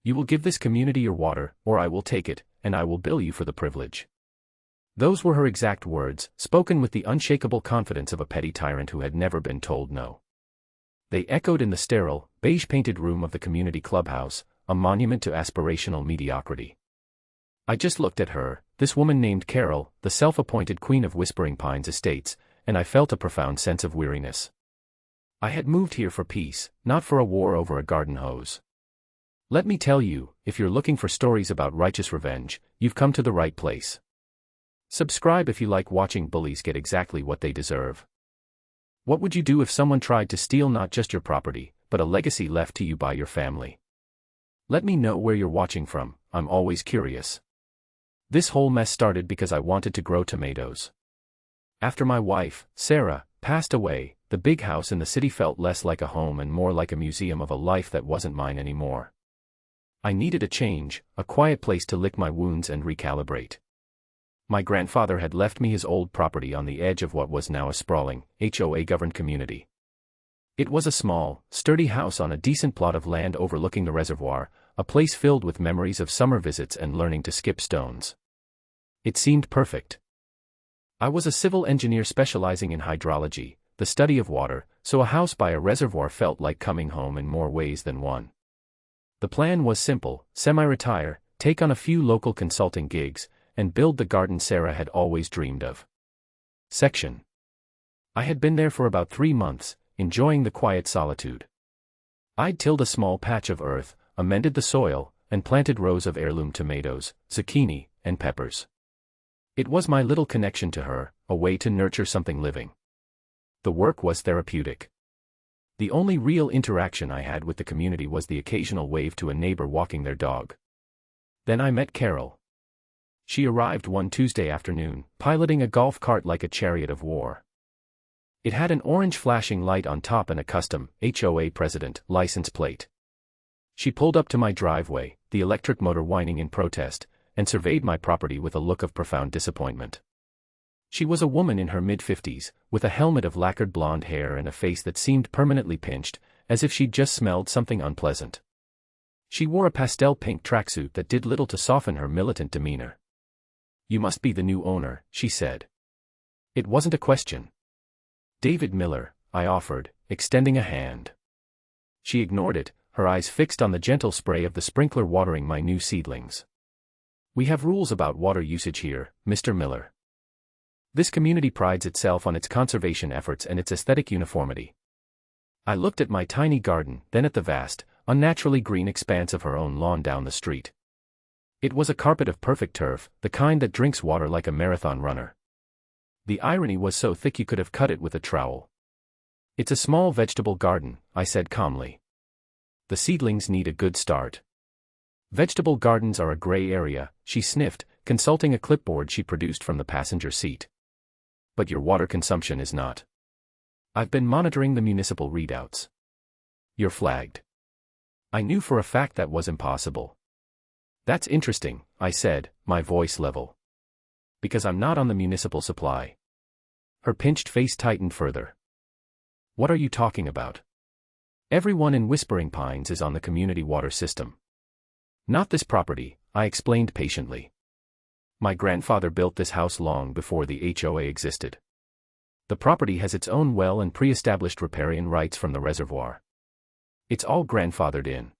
You will give this community your water, or I will take it, and I will bill you for the privilege. Those were her exact words, spoken with the unshakable confidence of a petty tyrant who had never been told no. They echoed in the sterile, beige-painted room of the community clubhouse, a monument to aspirational mediocrity. I just looked at her, this woman named Carol, the self-appointed queen of Whispering Pines Estates, and I felt a profound sense of weariness. I had moved here for peace, not for a war over a garden hose. Let me tell you, if you're looking for stories about righteous revenge, you've come to the right place. Subscribe if you like watching bullies get exactly what they deserve. What would you do if someone tried to steal not just your property, but a legacy left to you by your family? Let me know where you're watching from, I'm always curious. This whole mess started because I wanted to grow tomatoes. After my wife, Sarah, passed away, the big house in the city felt less like a home and more like a museum of a life that wasn't mine anymore. I needed a change, a quiet place to lick my wounds and recalibrate. My grandfather had left me his old property on the edge of what was now a sprawling, HOA-governed community. It was a small, sturdy house on a decent plot of land overlooking the reservoir, a place filled with memories of summer visits and learning to skip stones. It seemed perfect. I was a civil engineer specializing in hydrology, the study of water, so a house by a reservoir felt like coming home in more ways than one. The plan was simple: semi-retire, take on a few local consulting gigs, and build the garden Sarah had always dreamed of. Section. I had been there for about 3 months, enjoying the quiet solitude. I'd tilled a small patch of earth, amended the soil, and planted rows of heirloom tomatoes, zucchini, and peppers. It was my little connection to her, a way to nurture something living. The work was therapeutic. The only real interaction I had with the community was the occasional wave to a neighbor walking their dog. Then I met Carol. She arrived one Tuesday afternoon, piloting a golf cart like a chariot of war. It had an orange flashing light on top and a custom HOA president license plate. She pulled up to my driveway, the electric motor whining in protest, and surveyed my property with a look of profound disappointment. She was a woman in her mid-50s, with a helmet of lacquered blonde hair and a face that seemed permanently pinched, as if she'd just smelled something unpleasant. She wore a pastel pink tracksuit that did little to soften her militant demeanor. "You must be the new owner," she said. It wasn't a question. "David Miller," I offered, extending a hand. She ignored it, her eyes fixed on the gentle spray of the sprinkler watering my new seedlings. "We have rules about water usage here, Mr. Miller. This community prides itself on its conservation efforts and its aesthetic uniformity." I looked at my tiny garden, then at the vast, unnaturally green expanse of her own lawn down the street. It was a carpet of perfect turf, the kind that drinks water like a marathon runner. The irony was so thick you could have cut it with a trowel. "It's a small vegetable garden," I said calmly. "The seedlings need a good start." "Vegetable gardens are a gray area," she sniffed, consulting a clipboard she produced from the passenger seat. "But your water consumption is not." "I've been monitoring the municipal readouts." "You're flagged." I knew for a fact that was impossible. "That's interesting," I said, my voice level. "Because I'm not on the municipal supply." Her pinched face tightened further. "What are you talking about?" "Everyone in Whispering Pines is on the community water system." "Not this property," I explained patiently. "My grandfather built this house long before the HOA existed. The property has its own well and pre-established riparian rights from the reservoir. It's all grandfathered in."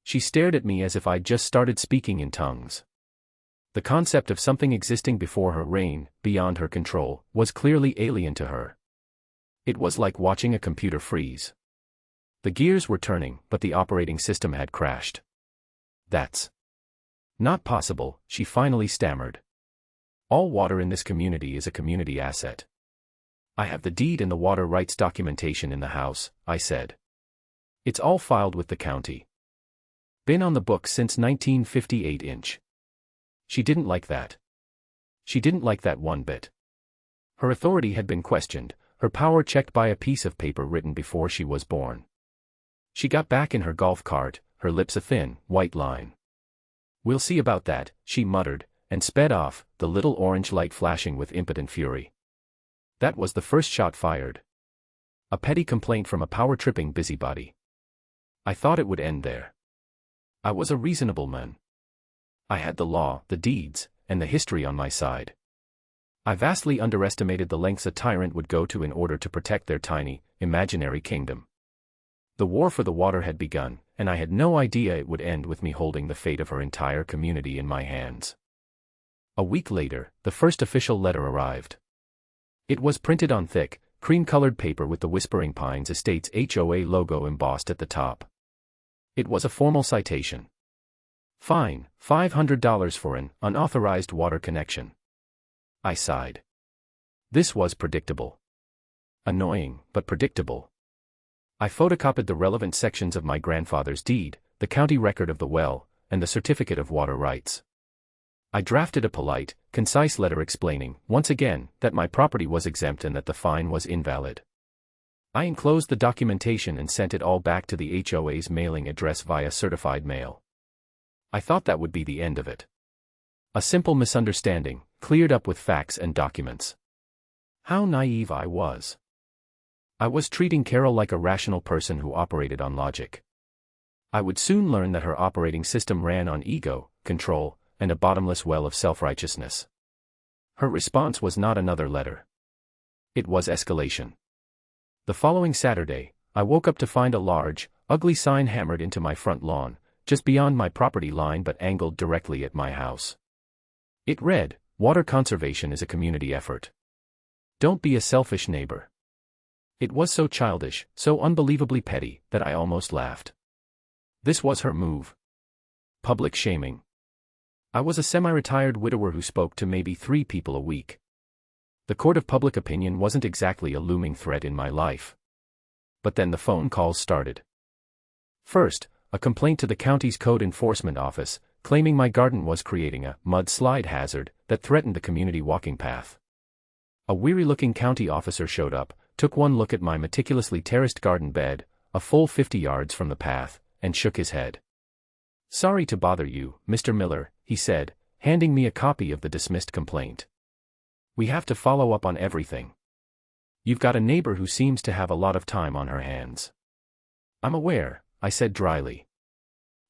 She stared at me as if I'd just started speaking in tongues. The concept of something existing before her reign, beyond her control, was clearly alien to her. It was like watching a computer freeze. The gears were turning, but the operating system had crashed. "That's not possible," she finally stammered. "All water in this community is a community asset." "I have the deed and the water rights documentation in the house," I said. "It's all filed with the county. Been on the books since 1958 She didn't like that. She didn't like that one bit. Her authority had been questioned, her power checked by a piece of paper written before she was born. She got back in her golf cart, her lips a thin, white line. "We'll see about that," she muttered, and sped off, the little orange light flashing with impotent fury. That was the first shot fired. A petty complaint from a power-tripping busybody. I thought it would end there. I was a reasonable man. I had the law, the deeds, and the history on my side. I vastly underestimated the lengths a tyrant would go to in order to protect their tiny, imaginary kingdom. The war for the water had begun, and I had no idea it would end with me holding the fate of her entire community in my hands. A week later, the first official letter arrived. It was printed on thick, cream-colored paper with the Whispering Pines Estates HOA logo embossed at the top. It was a formal citation. Fine, $500 for an unauthorized water connection. I sighed. This was predictable. Annoying, but predictable. I photocopied the relevant sections of my grandfather's deed, the county record of the well, and the certificate of water rights. I drafted a polite, concise letter explaining, once again, that my property was exempt and that the fine was invalid. I enclosed the documentation and sent it all back to the HOA's mailing address via certified mail. I thought that would be the end of it. A simple misunderstanding, cleared up with facts and documents. How naive I was. I was treating Carol like a rational person who operated on logic. I would soon learn that her operating system ran on ego, control, and a bottomless well of self-righteousness. Her response was not another letter. It was escalation. The following Saturday, I woke up to find a large, ugly sign hammered into my front lawn, just beyond my property line but angled directly at my house. It read, "Water conservation is a community effort. Don't be a selfish neighbor." It was so childish, so unbelievably petty, that I almost laughed. This was her move. Public shaming. I was a semi-retired widower who spoke to maybe 3 people a week. The court of public opinion wasn't exactly a looming threat in my life. But then the phone calls started. First, a complaint to the county's code enforcement office, claiming my garden was creating a mudslide hazard that threatened the community walking path. A weary-looking county officer showed up, took one look at my meticulously terraced garden bed, a full 50 yards from the path, and shook his head. "Sorry to bother you, Mr. Miller," he said, handing me a copy of the dismissed complaint. "We have to follow up on everything. You've got a neighbor who seems to have a lot of time on her hands." "I'm aware," I said dryly.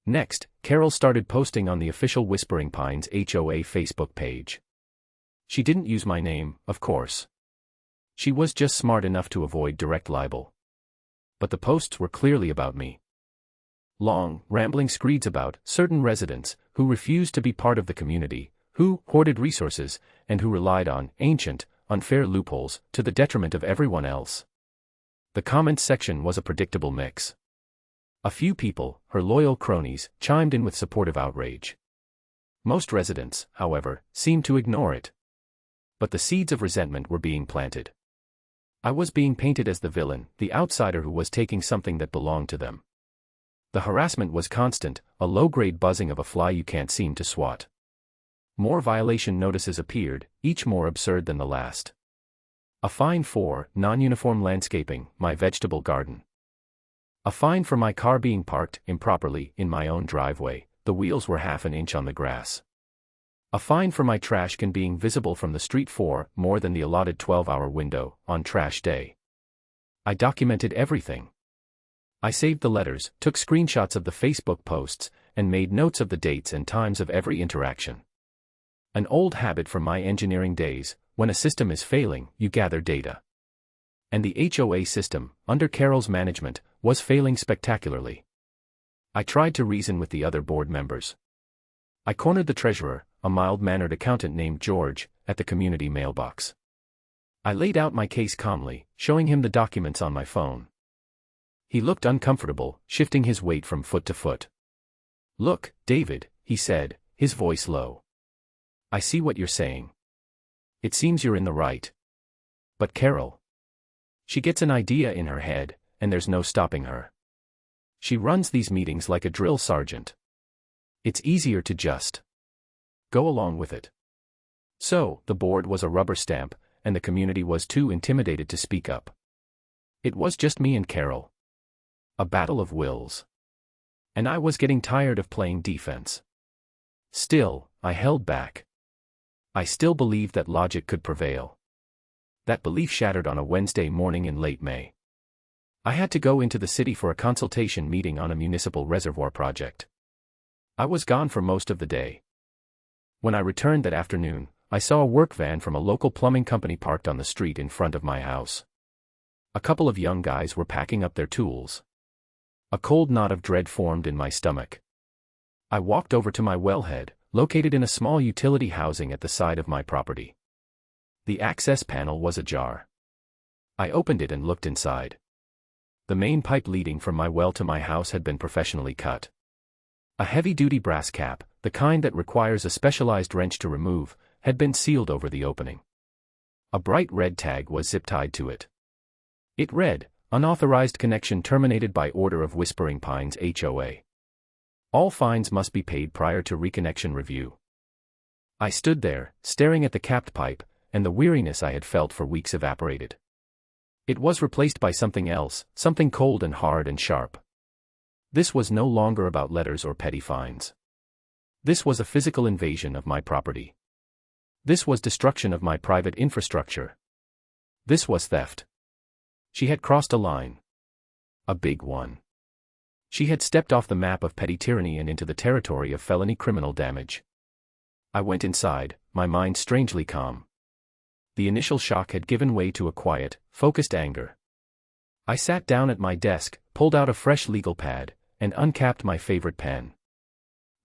Next, Carol started posting on the official Whispering Pines HOA Facebook page. She didn't use my name, of course. She was just smart enough to avoid direct libel. But the posts were clearly about me. Long, rambling screeds about certain residents who refused to be part of the community, who hoarded resources, and who relied on ancient, unfair loopholes to the detriment of everyone else. The comments section was a predictable mix. A few people, her loyal cronies, chimed in with supportive outrage. Most residents, however, seemed to ignore it. But the seeds of resentment were being planted. I was being painted as the villain, the outsider who was taking something that belonged to them. The harassment was constant, a low-grade buzzing of a fly you can't seem to swat. More violation notices appeared, each more absurd than the last. A fine for non-uniform landscaping, my vegetable garden. A fine for my car being parked improperly in my own driveway, the wheels were half an inch on the grass. A fine for my trash can being visible from the street for more than the allotted 12-hour window on trash day. I documented everything. I saved the letters, took screenshots of the Facebook posts, and made notes of the dates and times of every interaction. An old habit from my engineering days, when a system is failing, you gather data. And the HOA system, under Carol's management, was failing spectacularly. I tried to reason with the other board members. I cornered the treasurer, a mild-mannered accountant named George, at the community mailbox. I laid out my case calmly, showing him the documents on my phone. He looked uncomfortable, shifting his weight from foot to foot. "Look, David," he said, his voice low. "I see what you're saying. It seems you're in the right. But Carol, she gets an idea in her head, and there's no stopping her. She runs these meetings like a drill sergeant. It's easier to just go along with it." So, the board was a rubber stamp, and the community was too intimidated to speak up. It was just me and Carol. A battle of wills. And I was getting tired of playing defense. Still, I held back. I still believed that logic could prevail. That belief shattered on a Wednesday morning in late May. I had to go into the city for a consultation meeting on a municipal reservoir project. I was gone for most of the day. When I returned that afternoon, I saw a work van from a local plumbing company parked on the street in front of my house. A couple of young guys were packing up their tools. A cold knot of dread formed in my stomach. I walked over to my wellhead, located in a small utility housing at the side of my property. The access panel was ajar. I opened it and looked inside. The main pipe leading from my well to my house had been professionally cut. A heavy-duty brass cap, the kind that requires a specialized wrench to remove, had been sealed over the opening. A bright red tag was zip-tied to it. It read, "Unauthorized connection terminated by order of Whispering Pines HOA. All fines must be paid prior to reconnection review." I stood there, staring at the capped pipe, and the weariness I had felt for weeks evaporated. It was replaced by something else, something cold and hard and sharp. This was no longer about letters or petty fines. This was a physical invasion of my property. This was destruction of my private infrastructure. This was theft. She had crossed a line. A big one. She had stepped off the map of petty tyranny and into the territory of felony criminal damage. I went inside, my mind strangely calm. The initial shock had given way to a quiet, focused anger. I sat down at my desk, pulled out a fresh legal pad, and uncapped my favorite pen.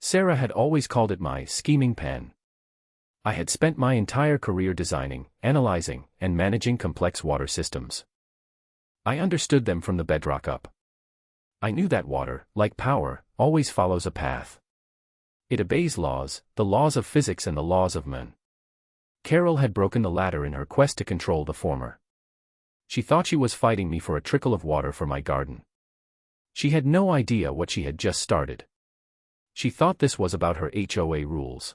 Sarah had always called it my scheming pen. I had spent my entire career designing, analyzing, and managing complex water systems. I understood them from the bedrock up. I knew that water, like power, always follows a path. It obeys laws, the laws of physics and the laws of men. Carol had broken the latter in her quest to control the former. She thought she was fighting me for a trickle of water for my garden. She had no idea what she had just started. She thought this was about her HOA rules.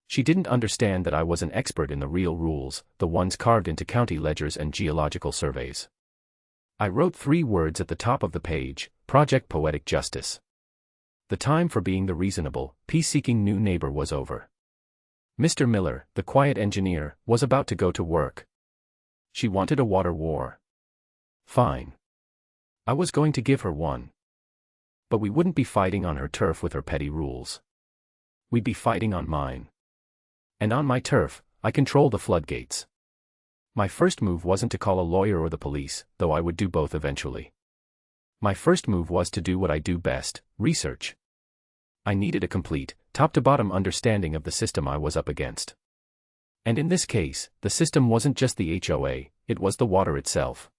She didn't understand that I was an expert in the real rules, the ones carved into county ledgers and geological surveys. I wrote 3 words at the top of the page: Project Poetic Justice. The time for being the reasonable, peace-seeking new neighbor was over. Mr. Miller, the quiet engineer, was about to go to work. She wanted a water war. Fine. I was going to give her one. But we wouldn't be fighting on her turf with her petty rules. We'd be fighting on mine. And on my turf, I control the floodgates. My first move wasn't to call a lawyer or the police, though I would do both eventually. My first move was to do what I do best: research. I needed a complete, top-to-bottom understanding of the system I was up against. And in this case, the system wasn't just the HOA, it was the water itself.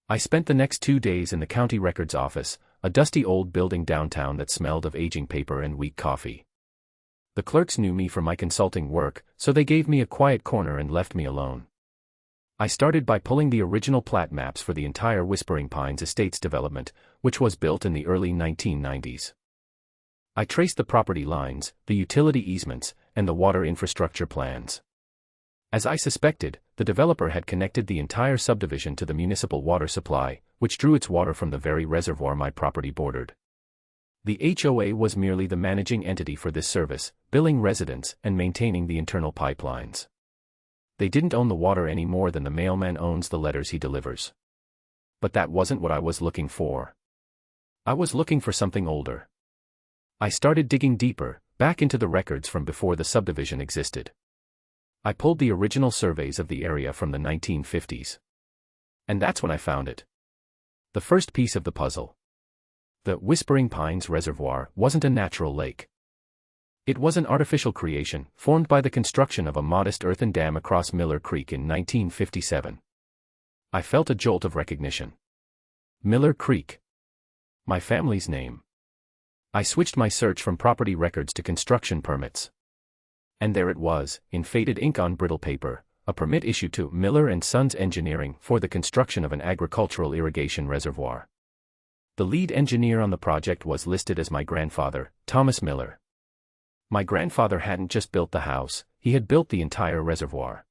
I spent the next 2 days in the county records office, a dusty old building downtown that smelled of aging paper and weak coffee. The clerks knew me from my consulting work, so they gave me a quiet corner and left me alone. I started by pulling the original plat maps for the entire Whispering Pines Estates development, which was built in the early 1990s. I traced the property lines, the utility easements, and the water infrastructure plans. As I suspected, the developer had connected the entire subdivision to the municipal water supply, which drew its water from the very reservoir my property bordered. The HOA was merely the managing entity for this service, billing residents and maintaining the internal pipelines. They didn't own the water any more than the mailman owns the letters he delivers. But that wasn't what I was looking for. I was looking for something older. I started digging deeper, back into the records from before the subdivision existed. I pulled the original surveys of the area from the 1950s. And that's when I found it. The first piece of the puzzle. The Whispering Pines Reservoir wasn't a natural lake. It was an artificial creation, formed by the construction of a modest earthen dam across Miller Creek in 1957. I felt a jolt of recognition. Miller Creek. My family's name. I switched my search from property records to construction permits. And there it was, in faded ink on brittle paper, a permit issued to Miller & Sons Engineering for the construction of an agricultural irrigation reservoir. The lead engineer on the project was listed as my grandfather, Thomas Miller. My grandfather hadn't just built the house, he had built the entire reservoir.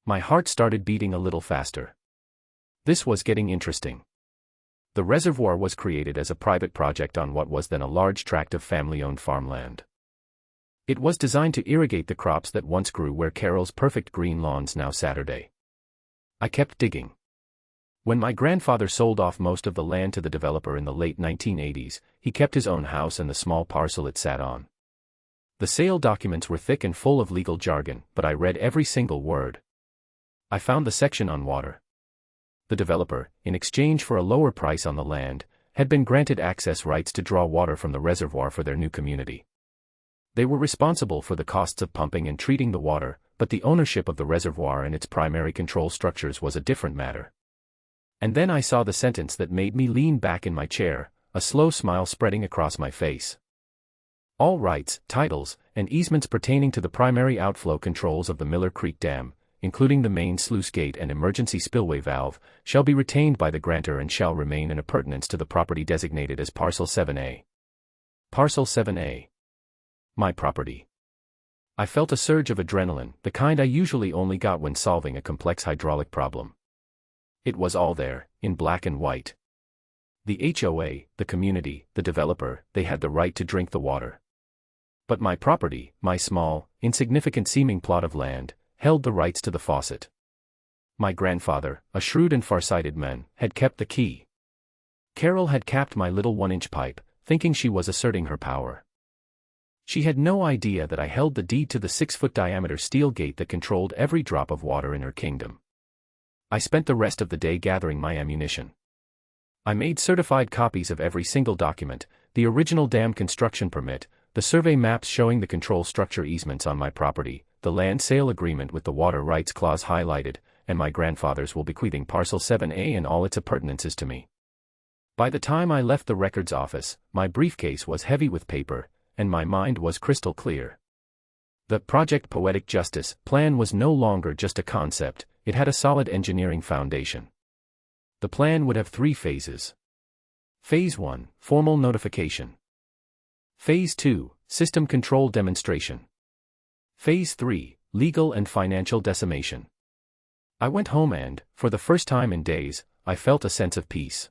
My heart started beating a little faster. This was getting interesting. The reservoir was created as a private project on what was then a large tract of family-owned farmland. It was designed to irrigate the crops that once grew where Carol's perfect green lawns now Saturday. I kept digging. When my grandfather sold off most of the land to the developer in the late 1980s, he kept his own house and the small parcel it sat on. The sale documents were thick and full of legal jargon, but I read every single word. I found the section on water. The developer, in exchange for a lower price on the land, had been granted access rights to draw water from the reservoir for their new community. They were responsible for the costs of pumping and treating the water, but the ownership of the reservoir and its primary control structures was a different matter. And then I saw the sentence that made me lean back in my chair, a slow smile spreading across my face. All rights, titles, and easements pertaining to the primary outflow controls of the Miller Creek Dam, including the main sluice gate and emergency spillway valve, shall be retained by the grantor and shall remain in appurtenance to the property designated as Parcel 7A. Parcel 7A. My property. I felt a surge of adrenaline, the kind I usually only got when solving a complex hydraulic problem. It was all there, in black and white. The HOA, the community, the developer, they had the right to drink the water. But my property, my small, insignificant seeming plot of land, held the rights to the faucet. My grandfather, a shrewd and farsighted man, had kept the key. Carol had capped my little 1-inch pipe, thinking she was asserting her power. She had no idea that I held the deed to the 6-foot diameter steel gate that controlled every drop of water in her kingdom. I spent the rest of the day gathering my ammunition. I made certified copies of every single document, the original dam construction permit, the survey maps showing the control structure easements on my property, the land sale agreement with the water rights clause highlighted, and my grandfather's will bequeathing Parcel 7A and all its appurtenances to me. By the time I left the records office, my briefcase was heavy with paper, and my mind was crystal clear. The Project Poetic Justice plan was no longer just a concept, it had a solid engineering foundation. The plan would have 3 phases. Phase 1, formal notification. Phase 2, system control demonstration. Phase 3, legal and financial decimation. I went home and, for the first time in days, I felt a sense of peace.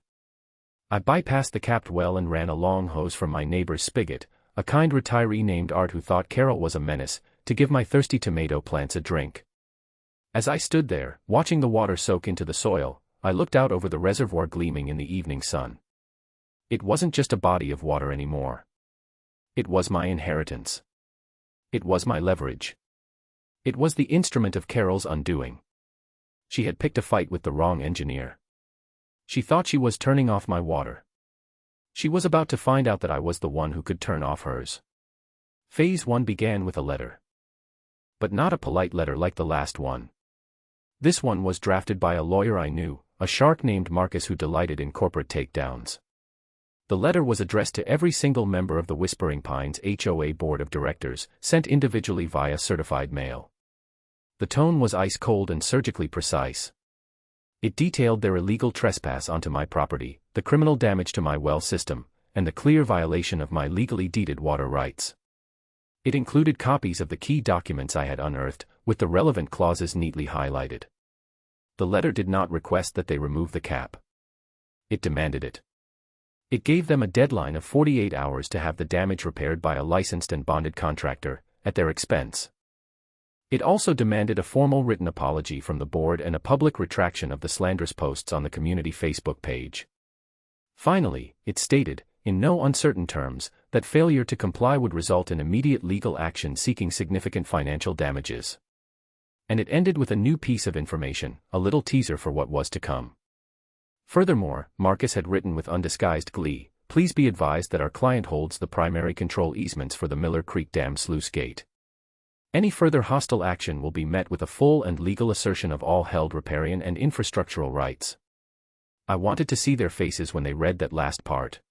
I bypassed the capped well and ran a long hose from my neighbor's spigot, a kind retiree named Art who thought Carol was a menace, to give my thirsty tomato plants a drink. As I stood there, watching the water soak into the soil, I looked out over the reservoir gleaming in the evening sun. It wasn't just a body of water anymore. It was my inheritance. It was my leverage. It was the instrument of Carol's undoing. She had picked a fight with the wrong engineer. She thought she was turning off my water. She was about to find out that I was the one who could turn off hers. Phase 1 began with a letter. But not a polite letter like the last one. This one was drafted by a lawyer I knew, a shark named Marcus who delighted in corporate takedowns. The letter was addressed to every single member of the Whispering Pines HOA board of directors, sent individually via certified mail. The tone was ice-cold and surgically precise. It detailed their illegal trespass onto my property, the criminal damage to my well system, and the clear violation of my legally deeded water rights. It included copies of the key documents I had unearthed, with the relevant clauses neatly highlighted. The letter did not request that they remove the cap. It demanded it. It gave them a deadline of 48 hours to have the damage repaired by a licensed and bonded contractor, at their expense. It also demanded a formal written apology from the board and a public retraction of the slanderous posts on the community Facebook page. Finally, it stated, in no uncertain terms, that failure to comply would result in immediate legal action seeking significant financial damages. And it ended with a new piece of information, a little teaser for what was to come. Furthermore, Marcus had written with undisguised glee, "Please be advised that our client holds the primary control easements for the Miller Creek Dam sluice gate. Any further hostile action will be met with a full and legal assertion of all held riparian and infrastructural rights." I wanted to see their faces when they read that last part.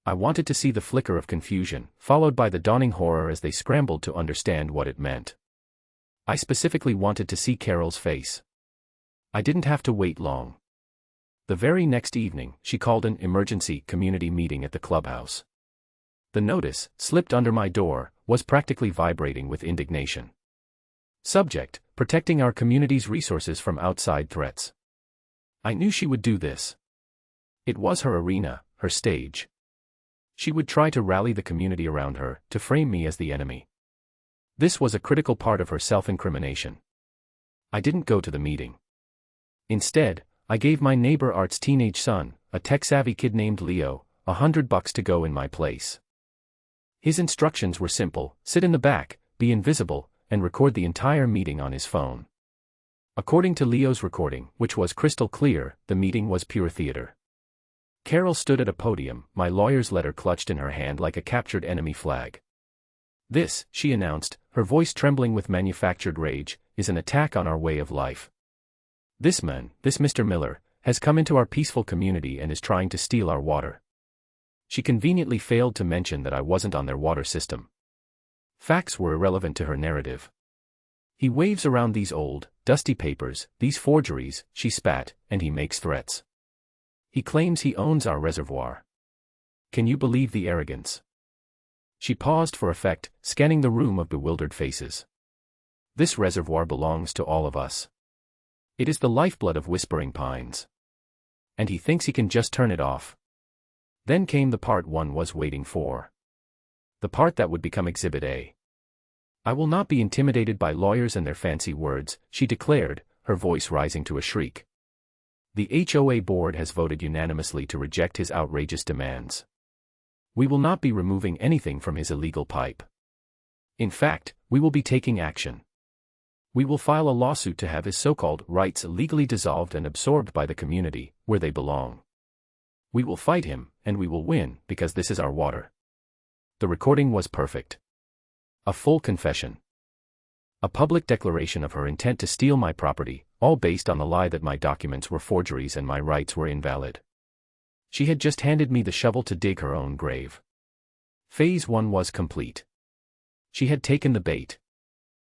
I wanted to see the flicker of confusion, followed by the dawning horror as they scrambled to understand what it meant. I specifically wanted to see Carol's face. I didn't have to wait long. The very next evening, she called an emergency community meeting at the clubhouse. The notice, slipped under my door, was practically vibrating with indignation. Subject: protecting our community's resources from outside threats. I knew she would do this. It was her arena, her stage. She would try to rally the community around her, to frame me as the enemy. This was a critical part of her self-incrimination. I didn't go to the meeting. Instead, I gave my neighbor Art's teenage son, a tech-savvy kid named Leo, $100 to go in my place. His instructions were simple: sit in the back, be invisible, and record the entire meeting on his phone. According to Leo's recording, which was crystal clear, the meeting was pure theater. Carol stood at a podium, my lawyer's letter clutched in her hand like a captured enemy flag. "This," she announced, her voice trembling with manufactured rage, "is an attack on our way of life. This man, this Mr. Miller, has come into our peaceful community and is trying to steal our water." She conveniently failed to mention that I wasn't on their water system. Facts were irrelevant to her narrative. "He waves around these old, dusty papers, these forgeries," she spat, "and he makes threats. He claims he owns our reservoir. Can you believe the arrogance?" She paused for effect, scanning the room of bewildered faces. "This reservoir belongs to all of us. It is the lifeblood of Whispering Pines. And he thinks he can just turn it off." Then came the part one was waiting for. The part that would become Exhibit A. "I will not be intimidated by lawyers and their fancy words," she declared, her voice rising to a shriek. "The HOA board has voted unanimously to reject his outrageous demands. We will not be removing anything from his illegal pipe. In fact, we will be taking action. We will file a lawsuit to have his so-called rights legally dissolved and absorbed by the community, where they belong. We will fight him, and we will win, because this is our water." The recording was perfect. A full confession. A public declaration of her intent to steal my property, all based on the lie that my documents were forgeries and my rights were invalid. She had just handed me the shovel to dig her own grave. Phase 1 was complete. She had taken the bait.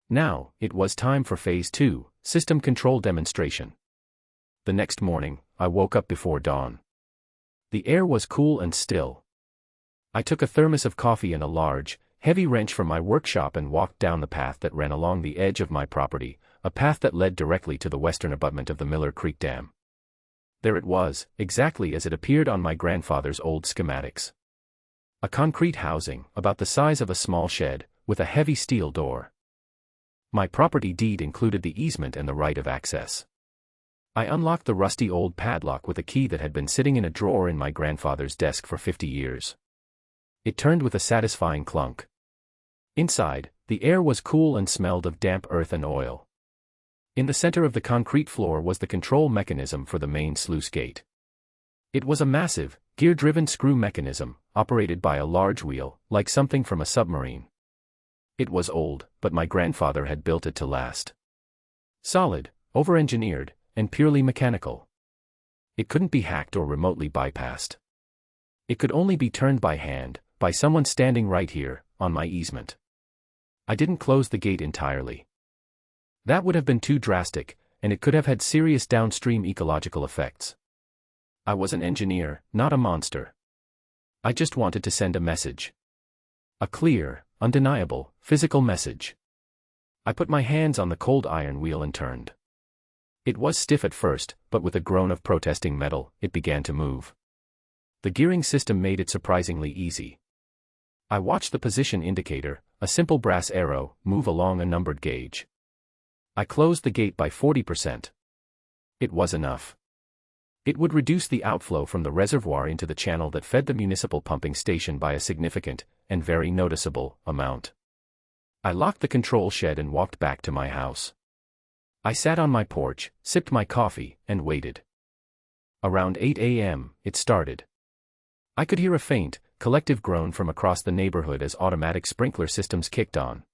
Now, it was time for Phase 2, system control demonstration. The next morning, I woke up before dawn. The air was cool and still. I took a thermos of coffee and a large, heavy wrench from my workshop and walked down the path that ran along the edge of my property, a path that led directly to the western abutment of the Miller Creek Dam. There it was, exactly as it appeared on my grandfather's old schematics. A concrete housing, about the size of a small shed, with a heavy steel door. My property deed included the easement and the right of access. I unlocked the rusty old padlock with a key that had been sitting in a drawer in my grandfather's desk for 50 years. It turned with a satisfying clunk. Inside, the air was cool and smelled of damp earth and oil. In the center of the concrete floor was the control mechanism for the main sluice gate. It was a massive, gear-driven screw mechanism, operated by a large wheel, like something from a submarine. It was old, but my grandfather had built it to last. Solid, over-engineered, and purely mechanical. It couldn't be hacked or remotely bypassed. It could only be turned by hand, by someone standing right here, on my easement. I didn't close the gate entirely. That would have been too drastic, and it could have had serious downstream ecological effects. I was an engineer, not a monster. I just wanted to send a message. A clear, undeniable, physical message. I put my hands on the cold iron wheel and turned. It was stiff at first, but with a groan of protesting metal, it began to move. The gearing system made it surprisingly easy. I watched the position indicator, a simple brass arrow, move along a numbered gauge. I closed the gate by 40%. It was enough. It would reduce the outflow from the reservoir into the channel that fed the municipal pumping station by a significant, and very noticeable, amount. I locked the control shed and walked back to my house. I sat on my porch, sipped my coffee, and waited. Around 8 a.m., it started. I could hear a faint, collective groan from across the neighborhood as automatic sprinkler systems kicked on.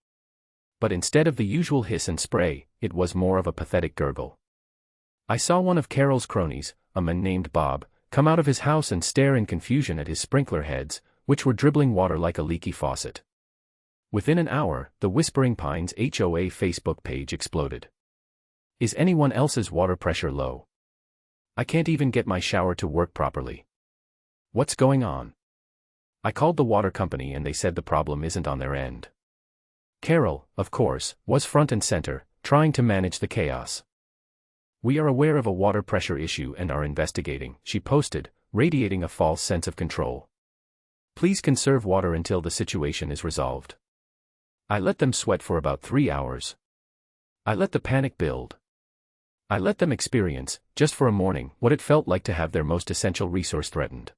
But instead of the usual hiss and spray, it was more of a pathetic gurgle. I saw one of Carol's cronies, a man named Bob, come out of his house and stare in confusion at his sprinkler heads, which were dribbling water like a leaky faucet. Within an hour, the Whispering Pines HOA Facebook page exploded. Is anyone else's water pressure low? I can't even get my shower to work properly. What's going on? I called the water company and they said the problem isn't on their end. Carol, of course, was front and center, trying to manage the chaos. We are aware of a water pressure issue and are investigating, she posted, radiating a false sense of control. Please conserve water until the situation is resolved. I let them sweat for about 3 hours. I let the panic build. I let them experience, just for a morning, what it felt like to have their most essential resource threatened.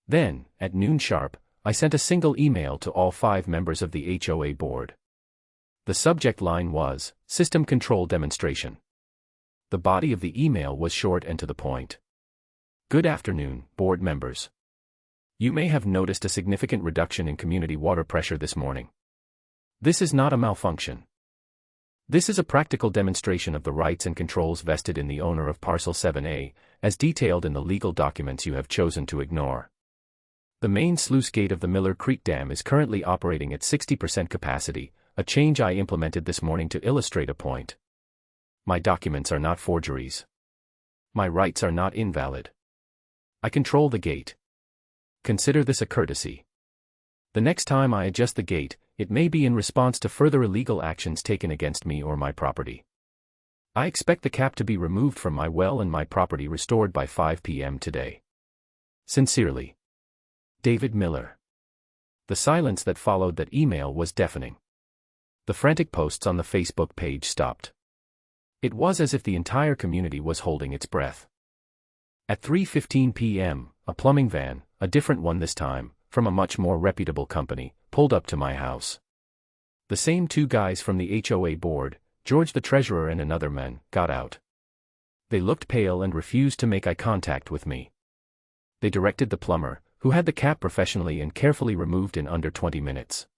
Then, at noon sharp, I sent a single email to all 5 members of the HOA board. The subject line was, System Control Demonstration. The body of the email was short and to the point. Good afternoon, board members. You may have noticed a significant reduction in community water pressure this morning. This is not a malfunction. This is a practical demonstration of the rights and controls vested in the owner of Parcel 7A, as detailed in the legal documents you have chosen to ignore. The main sluice gate of the Miller Creek Dam is currently operating at 60% capacity, a change I implemented this morning to illustrate a point. My documents are not forgeries. My rights are not invalid. I control the gate. Consider this a courtesy. The next time I adjust the gate, it may be in response to further illegal actions taken against me or my property. I expect the cap to be removed from my well and my property restored by 5 p.m. today. Sincerely, David Miller. The silence that followed that email was deafening. The frantic posts on the Facebook page stopped. It was as if the entire community was holding its breath. At 3:15 p.m., a plumbing van, a different one this time, from a much more reputable company, pulled up to my house. The same 2 guys from the HOA board, George the treasurer and another man, got out. They looked pale and refused to make eye contact with me. They directed the plumber, who had the cap professionally and carefully removed in under 20 minutes.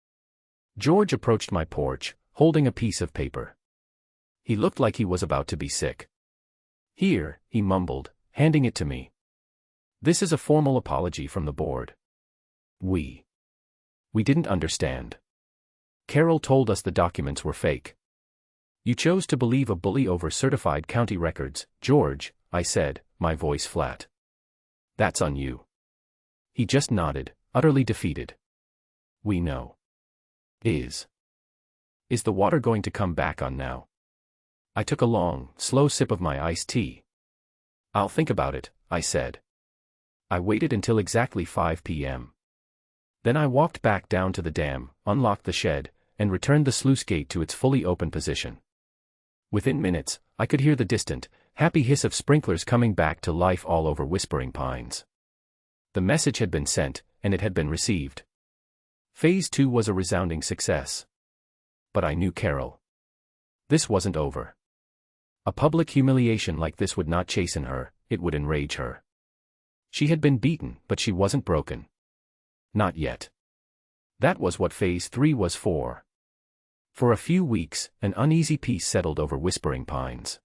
George approached my porch, holding a piece of paper. He looked like he was about to be sick. Here, he mumbled, handing it to me. This is a formal apology from the board. We didn't understand. Carol told us the documents were fake. You chose to believe a bully over certified county records, George, I said, my voice flat. That's on you. He just nodded, utterly defeated. We know. Is the water going to come back on now? I took a long, slow sip of my iced tea. I'll think about it, I said. I waited until exactly 5 p.m. Then I walked back down to the dam, unlocked the shed, and returned the sluice gate to its fully open position. Within minutes, I could hear the distant, happy hiss of sprinklers coming back to life all over Whispering Pines. The message had been sent, and it had been received. Phase 2 was a resounding success. But I knew Carol. This wasn't over. A public humiliation like this would not chasten her, it would enrage her. She had been beaten, but she wasn't broken. Not yet. That was what Phase 3 was for. For a few weeks, an uneasy peace settled over Whispering Pines.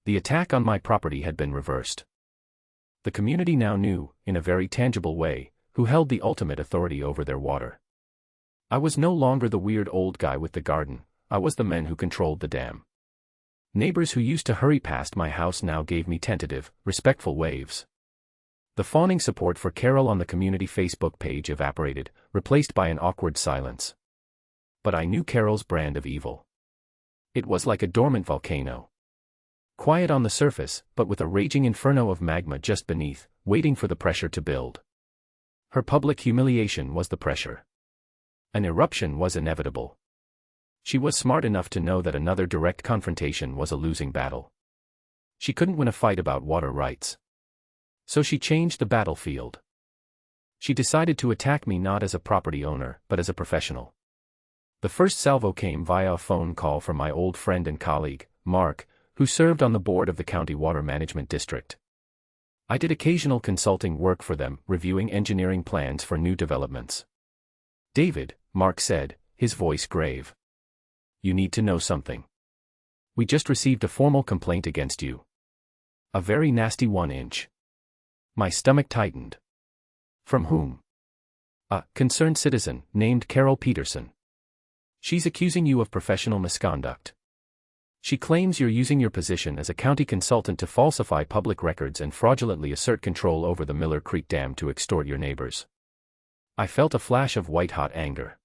The attack on my property had been reversed. The community now knew, in a very tangible way, who held the ultimate authority over their water. I was no longer the weird old guy with the garden, I was the man who controlled the dam. Neighbors who used to hurry past my house now gave me tentative, respectful waves. The fawning support for Carol on the community Facebook page evaporated, replaced by an awkward silence. But I knew Carol's brand of evil. It was like a dormant volcano. Quiet on the surface, but with a raging inferno of magma just beneath, waiting for the pressure to build. Her public humiliation was the pressure. An eruption was inevitable. She was smart enough to know that another direct confrontation was a losing battle. She couldn't win a fight about water rights. So she changed the battlefield. She decided to attack me not as a property owner, but as a professional. The first salvo came via a phone call from my old friend and colleague, Mark, who served on the board of the County Water Management District. I did occasional consulting work for them, reviewing engineering plans for new developments. David, Mark said, his voice grave. You need to know something. We just received a formal complaint against you. A very nasty 1-inch. My stomach tightened. From whom? A concerned citizen, named Carol Peterson. She's accusing you of professional misconduct. She claims you're using your position as a county consultant to falsify public records and fraudulently assert control over the Miller Creek Dam to extort your neighbors. I felt a flash of white-hot anger.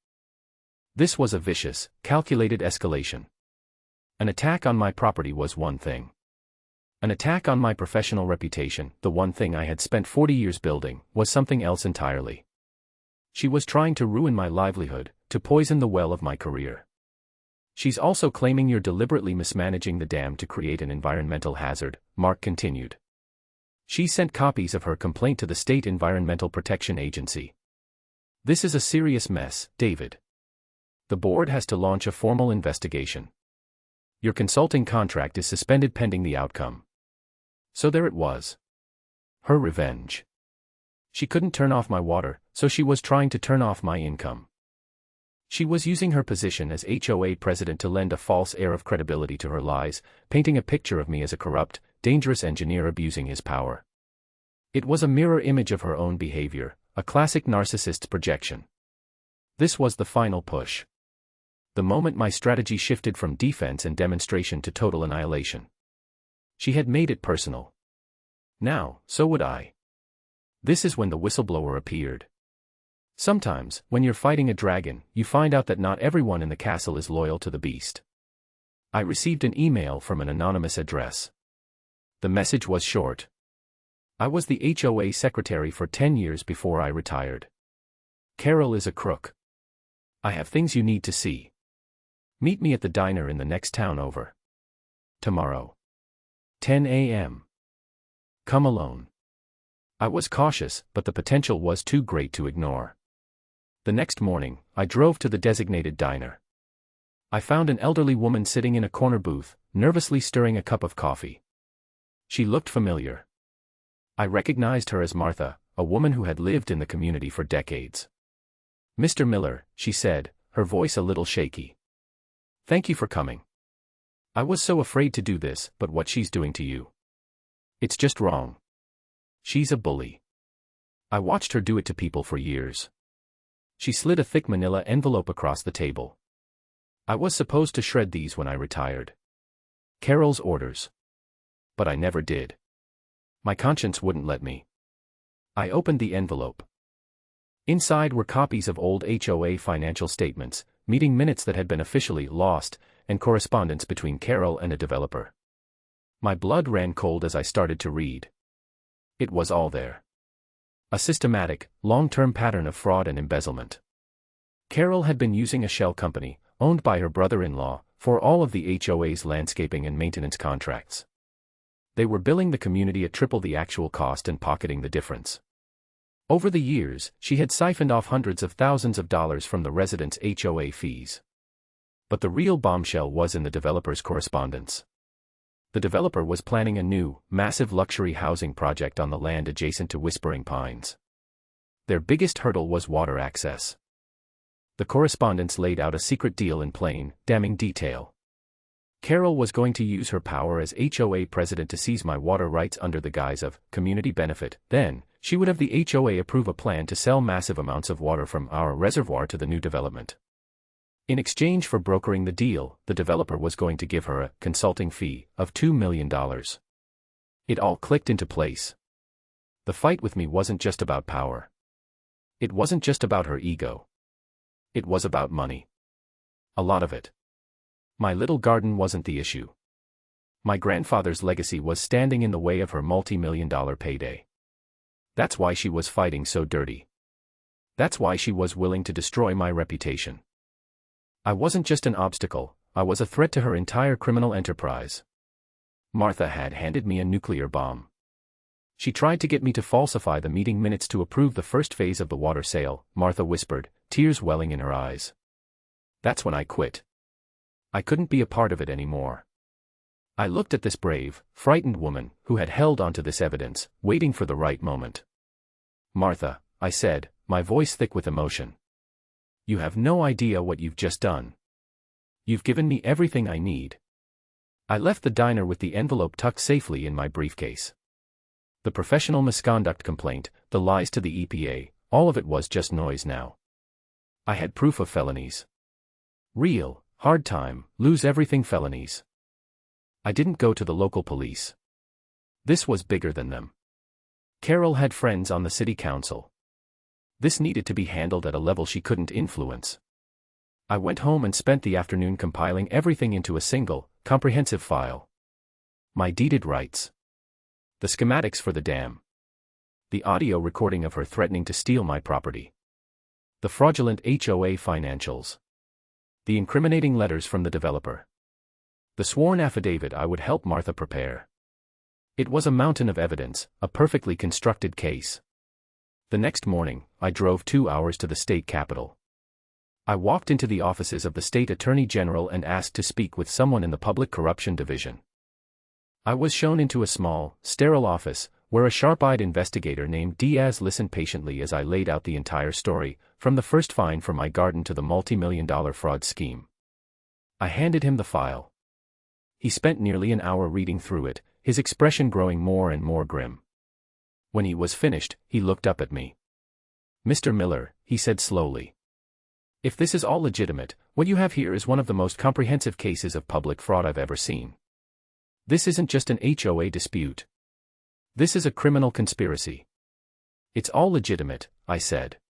This was a vicious, calculated escalation. An attack on my property was one thing. An attack on my professional reputation, the one thing I had spent 40 years building, was something else entirely. She was trying to ruin my livelihood, to poison the well of my career. She's also claiming you're deliberately mismanaging the dam to create an environmental hazard, Mark continued. She sent copies of her complaint to the State Environmental Protection Agency. This is a serious mess, David. The board has to launch a formal investigation. Your consulting contract is suspended pending the outcome. So there it was. Her revenge. She couldn't turn off my water, so she was trying to turn off my income. She was using her position as HOA president to lend a false air of credibility to her lies, painting a picture of me as a corrupt, dangerous engineer abusing his power. It was a mirror image of her own behavior, a classic narcissist's projection. This was the final push. The moment my strategy shifted from defense and demonstration to total annihilation. She had made it personal. Now, so would I. This is when the whistleblower appeared. Sometimes, when you're fighting a dragon, you find out that not everyone in the castle is loyal to the beast. I received an email from an anonymous address. The message was short. I was the HOA secretary for 10 years before I retired. Carol is a crook. I have things you need to see. Meet me at the diner in the next town over. Tomorrow. 10 a.m. Come alone. I was cautious, but the potential was too great to ignore. The next morning, I drove to the designated diner. I found an elderly woman sitting in a corner booth, nervously stirring a cup of coffee. She looked familiar. I recognized her as Martha, a woman who had lived in the community for decades. Mr. Miller, she said, her voice a little shaky. Thank you for coming. I was so afraid to do this, but what she's doing to you. It's just wrong. She's a bully. I watched her do it to people for years. She slid a thick manila envelope across the table. I was supposed to shred these when I retired. Carol's orders. But I never did. My conscience wouldn't let me. I opened the envelope. Inside were copies of old HOA financial statements, meeting minutes that had been officially lost, and correspondence between Carol and a developer. My blood ran cold as I started to read. It was all there. A systematic, long-term pattern of fraud and embezzlement. Carol had been using a shell company, owned by her brother-in-law, for all of the HOA's landscaping and maintenance contracts. They were billing the community at triple the actual cost and pocketing the difference. Over the years, she had siphoned off hundreds of thousands of dollars from the residents' HOA fees. But the real bombshell was in the developer's correspondence. The developer was planning a new, massive luxury housing project on the land adjacent to Whispering Pines. Their biggest hurdle was water access. The correspondence laid out a secret deal in plain, damning detail. Carol was going to use her power as HOA president to seize my water rights under the guise of community benefit. Then, she would have the HOA approve a plan to sell massive amounts of water from our reservoir to the new development. In exchange for brokering the deal, the developer was going to give her a consulting fee of $2 million. It all clicked into place. The fight with me wasn't just about power. It wasn't just about her ego. It was about money. A lot of it. My little garden wasn't the issue. My grandfather's legacy was standing in the way of her multi-million-dollar payday. That's why she was fighting so dirty. That's why she was willing to destroy my reputation. I wasn't just an obstacle, I was a threat to her entire criminal enterprise. Martha had handed me a nuclear bomb. She tried to get me to falsify the meeting minutes to approve the first phase of the water sale, Martha whispered, tears welling in her eyes. That's when I quit. I couldn't be a part of it anymore. I looked at this brave, frightened woman, who had held onto this evidence, waiting for the right moment. Martha, I said, my voice thick with emotion. You have no idea what you've just done. You've given me everything I need. I left the diner with the envelope tucked safely in my briefcase. The professional misconduct complaint, the lies to the EPA, all of it was just noise now. I had proof of felonies. Real, hard time, lose everything felonies. I didn't go to the local police. This was bigger than them. Carol had friends on the city council. This needed to be handled at a level she couldn't influence. I went home and spent the afternoon compiling everything into a single, comprehensive file. My deeded rights. The schematics for the dam. The audio recording of her threatening to steal my property. The fraudulent HOA financials. The incriminating letters from the developer. The sworn affidavit I would help Martha prepare. It was a mountain of evidence, a perfectly constructed case. The next morning, I drove 2 hours to the state capitol. I walked into the offices of the state attorney general and asked to speak with someone in the public corruption division. I was shown into a small, sterile office, where a sharp-eyed investigator named Diaz listened patiently as I laid out the entire story, from the first fine for my garden to the multi-million-dollar fraud scheme. I handed him the file. He spent nearly an hour reading through it, his expression growing more and more grim. When he was finished, he looked up at me. "Mr. Miller," he said slowly. "If this is all legitimate, what you have here is one of the most comprehensive cases of public fraud I've ever seen. This isn't just an HOA dispute. This is a criminal conspiracy." "It's all legitimate," I said.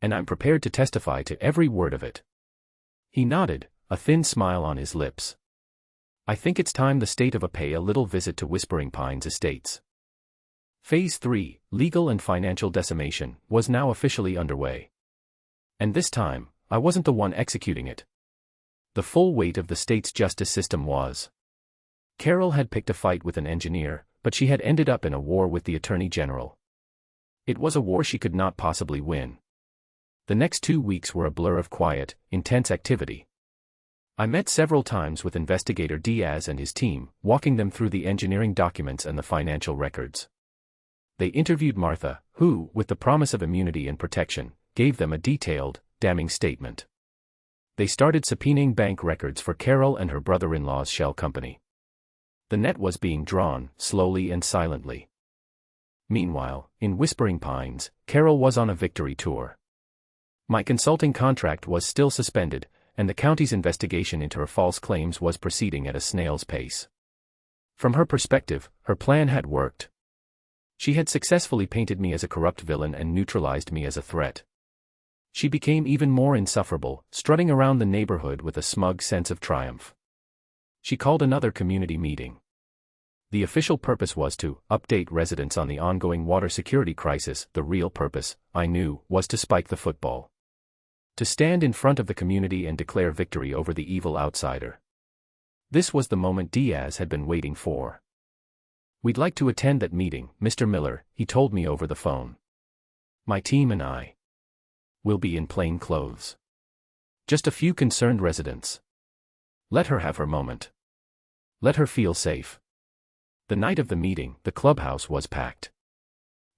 "And I'm prepared to testify to every word of it." He nodded, a thin smile on his lips. "I think it's time the state of HOA pay a little visit to Whispering Pines Estates." Phase 3, legal and financial decimation, was now officially underway. And this time, I wasn't the one executing it. The full weight of the state's justice system was. Carol had picked a fight with an engineer, but she had ended up in a war with the Attorney General. It was a war she could not possibly win. The next 2 weeks were a blur of quiet, intense activity. I met several times with investigator Diaz and his team, walking them through the engineering documents and the financial records. They interviewed Martha, who, with the promise of immunity and protection, gave them a detailed, damning statement. They started subpoenaing bank records for Carol and her brother-in-law's shell company. The net was being drawn, slowly and silently. Meanwhile, in Whispering Pines, Carol was on a victory tour. My consulting contract was still suspended, and the county's investigation into her false claims was proceeding at a snail's pace. From her perspective, her plan had worked. She had successfully painted me as a corrupt villain and neutralized me as a threat. She became even more insufferable, strutting around the neighborhood with a smug sense of triumph. She called another community meeting. The official purpose was to update residents on the ongoing water security crisis. The real purpose, I knew, was to spike the football. To stand in front of the community and declare victory over the evil outsider. This was the moment Diaz had been waiting for. "We'd like to attend that meeting, Mr. Miller," he told me over the phone. "My team and I. We'll be in plain clothes. Just a few concerned residents. Let her have her moment. Let her feel safe." The night of the meeting, the clubhouse was packed.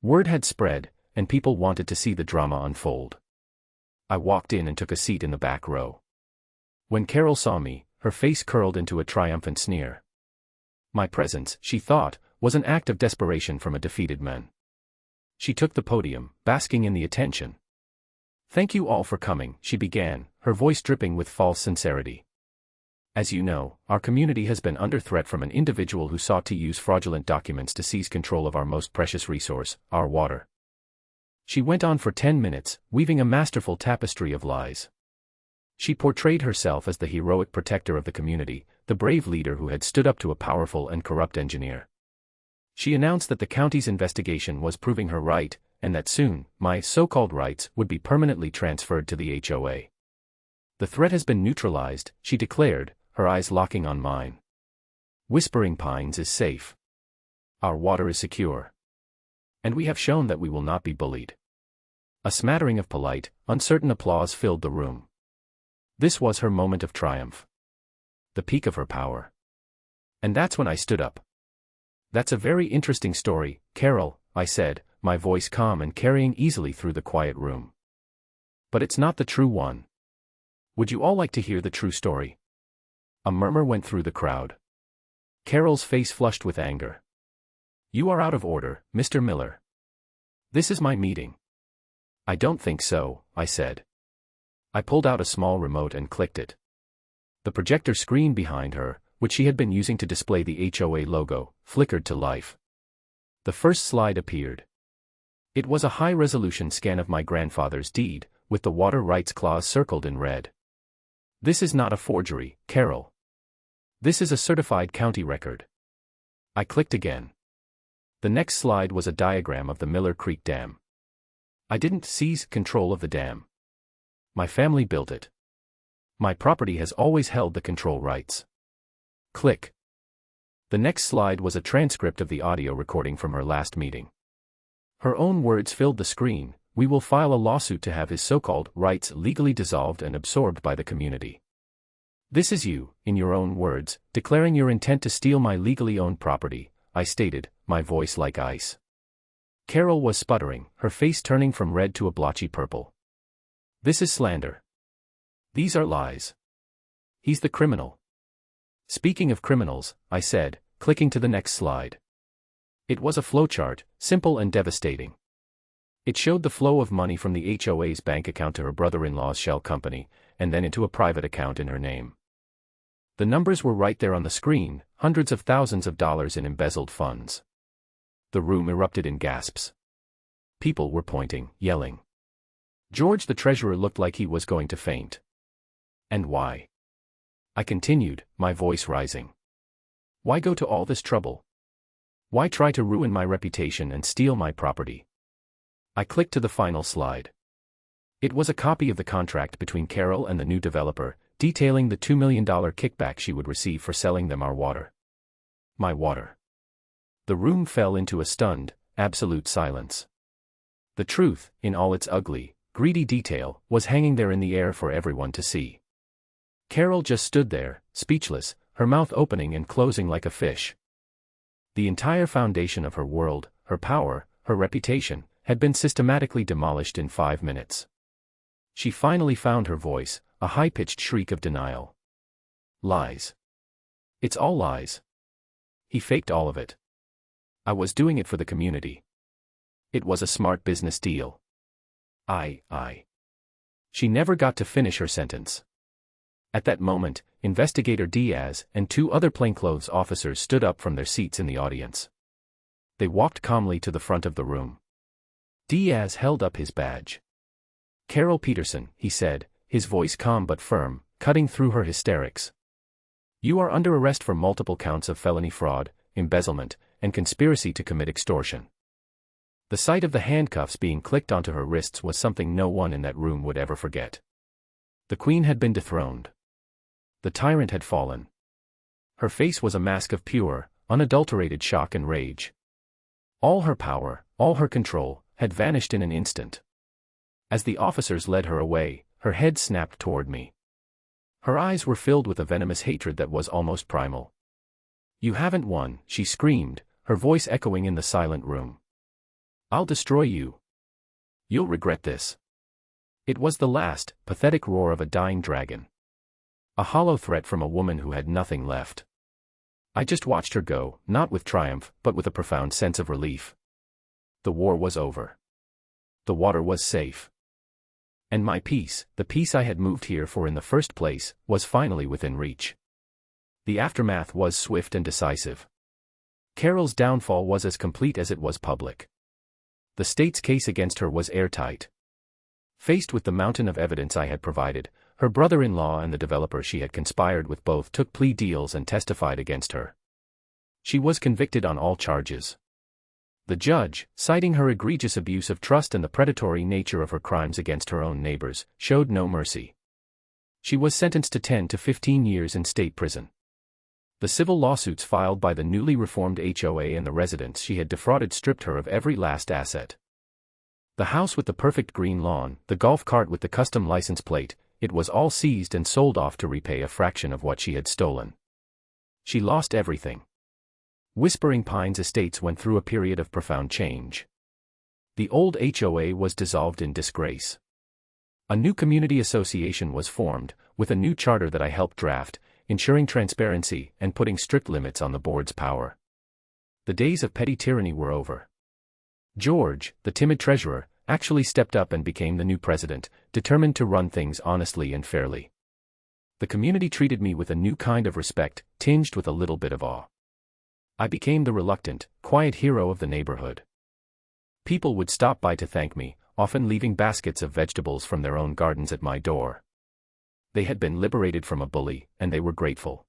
Word had spread, and people wanted to see the drama unfold. I walked in and took a seat in the back row. When Carol saw me, her face curled into a triumphant sneer. My presence, she thought, was an act of desperation from a defeated man. She took the podium, basking in the attention. "Thank you all for coming," she began, her voice dripping with false sincerity. "As you know, our community has been under threat from an individual who sought to use fraudulent documents to seize control of our most precious resource, our water." She went on for 10 minutes, weaving a masterful tapestry of lies. She portrayed herself as the heroic protector of the community, the brave leader who had stood up to a powerful and corrupt engineer. She announced that the county's investigation was proving her right, and that soon, my so-called rights would be permanently transferred to the HOA. "The threat has been neutralized," she declared, her eyes locking on mine. "Whispering Pines is safe. Our water is secure. And we have shown that we will not be bullied." A smattering of polite, uncertain applause filled the room. This was her moment of triumph. The peak of her power. And that's when I stood up. "That's a very interesting story, Carol," I said, my voice calm and carrying easily through the quiet room. "But it's not the true one. Would you all like to hear the true story?" A murmur went through the crowd. Carol's face flushed with anger. "You are out of order, Mr. Miller. This is my meeting." "I don't think so," I said. I pulled out a small remote and clicked it. The projector screen behind her, which she had been using to display the HOA logo, flickered to life. The first slide appeared. It was a high-resolution scan of my grandfather's deed, with the water rights clause circled in red. "This is not a forgery, Carol. This is a certified county record." I clicked again. The next slide was a diagram of the Miller Creek Dam. I didn't seize control of the dam. My family built it. My property has always held the control rights. Click. The next slide was a transcript of the audio recording from her last meeting. Her own words filled the screen: "We will file a lawsuit to have his so-called rights legally dissolved and absorbed by the community." "This is you, in your own words, declaring your intent to steal my legally owned property," I stated, my voice like ice. Carol was sputtering, her face turning from red to a blotchy purple. "This is slander. These are lies. He's the criminal." "Speaking of criminals," I said, clicking to the next slide. It was a flowchart, simple and devastating. It showed the flow of money from the HOA's bank account to her brother-in-law's shell company, and then into a private account in her name. The numbers were right there on the screen, hundreds of thousands of dollars in embezzled funds. The room erupted in gasps. People were pointing, yelling. George the treasurer looked like he was going to faint. "And why?" I continued, my voice rising. "Why go to all this trouble? Why try to ruin my reputation and steal my property?" I clicked to the final slide. It was a copy of the contract between Carol and the new developer, detailing the $2 million kickback she would receive for selling them our water. My water. The room fell into a stunned, absolute silence. The truth, in all its ugly, greedy detail, was hanging there in the air for everyone to see. Carol just stood there, speechless, her mouth opening and closing like a fish. The entire foundation of her world, her power, her reputation, had been systematically demolished in 5 minutes. She finally found her voice, a high-pitched shriek of denial. "Lies. It's all lies. He faked all of it. I was doing it for the community. It was a smart business deal. I. She never got to finish her sentence. At that moment, Investigator Diaz and 2 other plainclothes officers stood up from their seats in the audience. They walked calmly to the front of the room. Diaz held up his badge. "Carol Peterson," he said, his voice calm but firm, cutting through her hysterics. "You are under arrest for multiple counts of felony fraud, embezzlement, and conspiracy to commit extortion." The sight of the handcuffs being clicked onto her wrists was something no one in that room would ever forget. The queen had been dethroned. The tyrant had fallen. Her face was a mask of pure, unadulterated shock and rage. All her power, all her control, had vanished in an instant. As the officers led her away, her head snapped toward me. Her eyes were filled with a venomous hatred that was almost primal. "You haven't won," she screamed, her voice echoing in the silent room. "I'll destroy you. You'll regret this." It was the last, pathetic roar of a dying dragon. A hollow threat from a woman who had nothing left. I just watched her go, not with triumph, but with a profound sense of relief. The war was over. The water was safe. And my peace, the peace I had moved here for in the first place, was finally within reach. The aftermath was swift and decisive. Carol's downfall was as complete as it was public. The state's case against her was airtight. Faced with the mountain of evidence I had provided, her brother-in-law and the developer she had conspired with both took plea deals and testified against her. She was convicted on all charges. The judge, citing her egregious abuse of trust and the predatory nature of her crimes against her own neighbors, showed no mercy. She was sentenced to 10 to 15 years in state prison. The civil lawsuits filed by the newly reformed HOA and the residents she had defrauded stripped her of every last asset. The house with the perfect green lawn, the golf cart with the custom license plate, it was all seized and sold off to repay a fraction of what she had stolen. She lost everything. Whispering Pines Estates went through a period of profound change. The old HOA was dissolved in disgrace. A new community association was formed, with a new charter that I helped draft, ensuring transparency and putting strict limits on the board's power. The days of petty tyranny were over. George, the timid treasurer, actually stepped up and became the new president, determined to run things honestly and fairly. The community treated me with a new kind of respect, tinged with a little bit of awe. I became the reluctant, quiet hero of the neighborhood. People would stop by to thank me, often leaving baskets of vegetables from their own gardens at my door. They had been liberated from a bully, and they were grateful.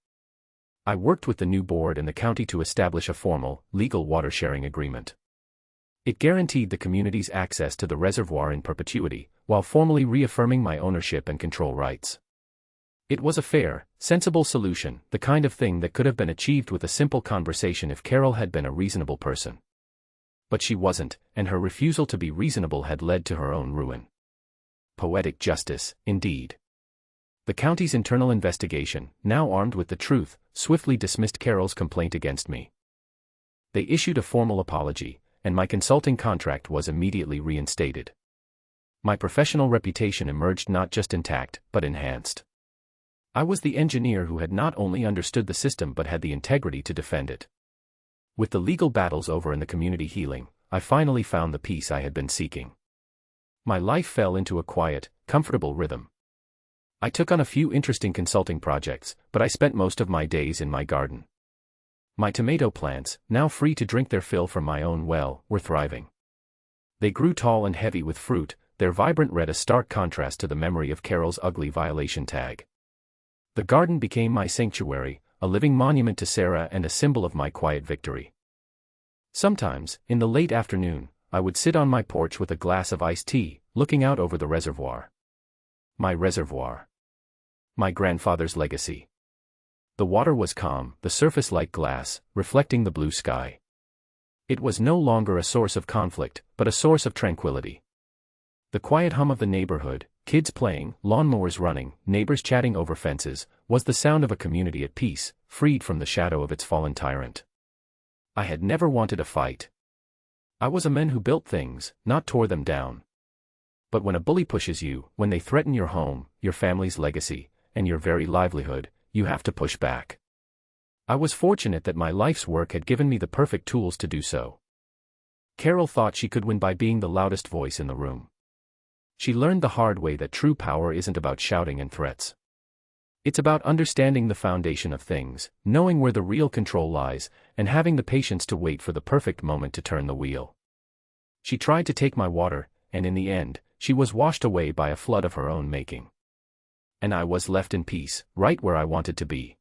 I worked with the new board and the county to establish a formal, legal water-sharing agreement. It guaranteed the community's access to the reservoir in perpetuity, while formally reaffirming my ownership and control rights. It was a fair, sensible solution, the kind of thing that could have been achieved with a simple conversation if Carol had been a reasonable person. But she wasn't, and her refusal to be reasonable had led to her own ruin. Poetic justice, indeed. The county's internal investigation, now armed with the truth, swiftly dismissed Carol's complaint against me. They issued a formal apology, and my consulting contract was immediately reinstated. My professional reputation emerged not just intact, but enhanced. I was the engineer who had not only understood the system but had the integrity to defend it. With the legal battles over and the community healing, I finally found the peace I had been seeking. My life fell into a quiet, comfortable rhythm. I took on a few interesting consulting projects, but I spent most of my days in my garden. My tomato plants, now free to drink their fill from my own well, were thriving. They grew tall and heavy with fruit, their vibrant red a stark contrast to the memory of Carol's ugly violation tag. The garden became my sanctuary, a living monument to Sarah and a symbol of my quiet victory. Sometimes, in the late afternoon, I would sit on my porch with a glass of iced tea, looking out over the reservoir. My reservoir. My grandfather's legacy. The water was calm, the surface like glass, reflecting the blue sky. It was no longer a source of conflict, but a source of tranquility. The quiet hum of the neighborhood, kids playing, lawnmowers running, neighbors chatting over fences, was the sound of a community at peace, freed from the shadow of its fallen tyrant. I had never wanted a fight. I was a man who built things, not tore them down. But when a bully pushes you, when they threaten your home, your family's legacy, and your very livelihood, you have to push back. I was fortunate that my life's work had given me the perfect tools to do so. Carol thought she could win by being the loudest voice in the room. She learned the hard way that true power isn't about shouting and threats. It's about understanding the foundation of things, knowing where the real control lies, and having the patience to wait for the perfect moment to turn the wheel. She tried to take my water, and in the end, she was washed away by a flood of her own making. And I was left in peace, right where I wanted to be.